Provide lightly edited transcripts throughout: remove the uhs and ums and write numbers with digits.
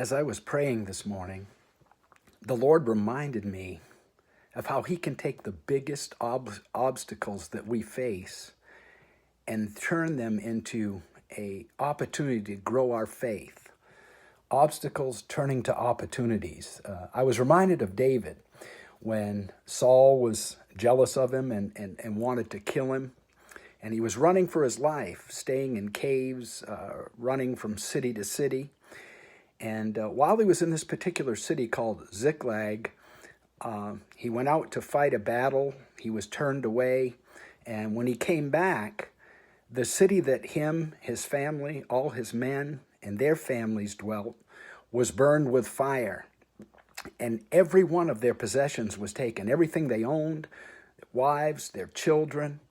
As I was praying this morning, the Lord reminded me of how He can take the biggest obstacles that we face and turn them into an opportunity to grow our faith. Obstacles turning to opportunities. I was reminded of David when Saul was jealous of him and wanted to kill him. And he was running for his life, staying in caves, running from city to city. And while he was in this particular city called Ziklag, he went out to fight a battle. He was turned away. And when he came back, the city that him, his family, all his men, and their families dwelt was burned with fire. And every one of their possessions was taken, everything they owned, their wives, their children,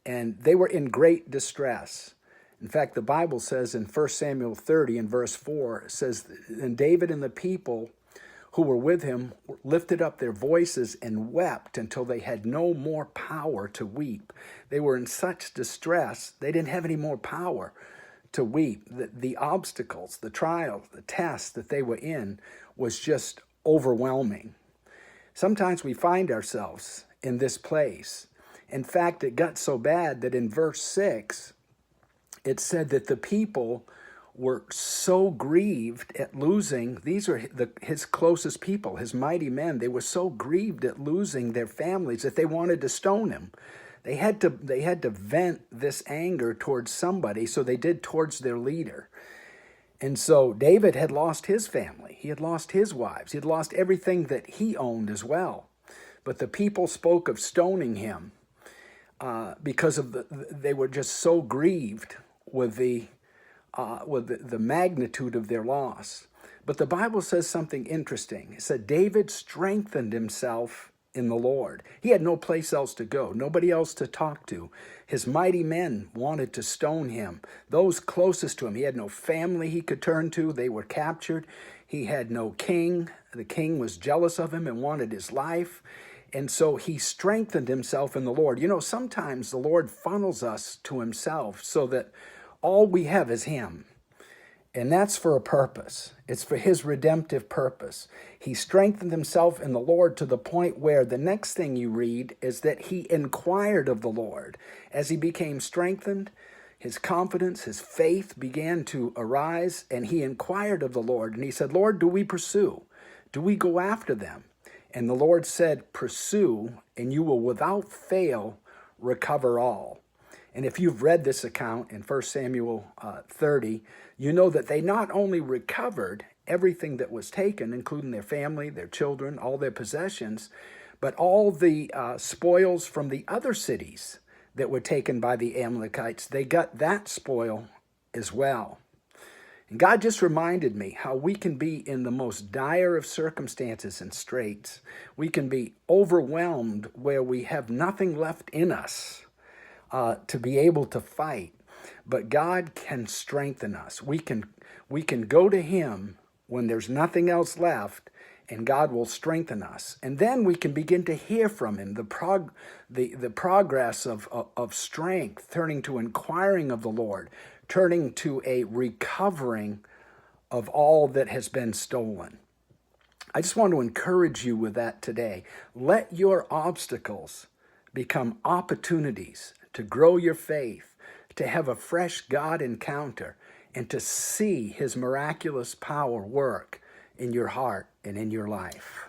and they were in great distress. In fact, the Bible says in 1 Samuel 30 and verse 4, it says, "And David and the people who were with him lifted up their voices and wept until they had no more power to weep." They were in such distress, they didn't have any more power to weep. The obstacles, the trials, the tests that they were in was just overwhelming. Sometimes we find ourselves in this place. In fact, it got so bad that in verse 6, it said that the people were so grieved at losing, these are his closest people, his mighty men, they were so grieved at losing their families that they wanted to stone him. They had to vent this anger towards somebody, so they did towards their leader. And so David had lost his family. He had lost his wives. He had lost everything that he owned as well. But the people spoke of stoning him because of they were just so grieved with the magnitude of their loss. But the Bible says something interesting. It said David strengthened himself in the Lord. He had no place else to go, nobody else to talk to. His mighty men wanted to stone him. Those closest to him, he had no family he could turn to. They were captured. He had no king. The king was jealous of him and wanted his life. And so he strengthened himself in the Lord. You know, sometimes the Lord funnels us to himself so that all we have is him. And that's for a purpose. It's for his redemptive purpose. He strengthened himself in the Lord to the point where the next thing you read is that he inquired of the Lord. As he became strengthened, his confidence, his faith began to arise, and he inquired of the Lord. And he said, "Lord, do we pursue? Do we go after them?" And the Lord said, "Pursue, and you will without fail recover all." And if you've read this account in 1 Samuel 30, you know that they not only recovered everything that was taken, including their family, their children, all their possessions, but all the spoils from the other cities that were taken by the Amalekites, they got that spoil as well. And God just reminded me how we can be in the most dire of circumstances and straits. We can be overwhelmed where we have nothing left in us to be able to fight. But God can strengthen us. We can go to him when there's nothing else left, and God will strengthen us. And then we can begin to hear from him, the progress of strength, turning to inquiring of the Lord, turning to a recovering of all that has been stolen. I just want to encourage you with that today. Let your obstacles become opportunities to grow your faith, to have a fresh God encounter, and to see his miraculous power work in your heart and in your life.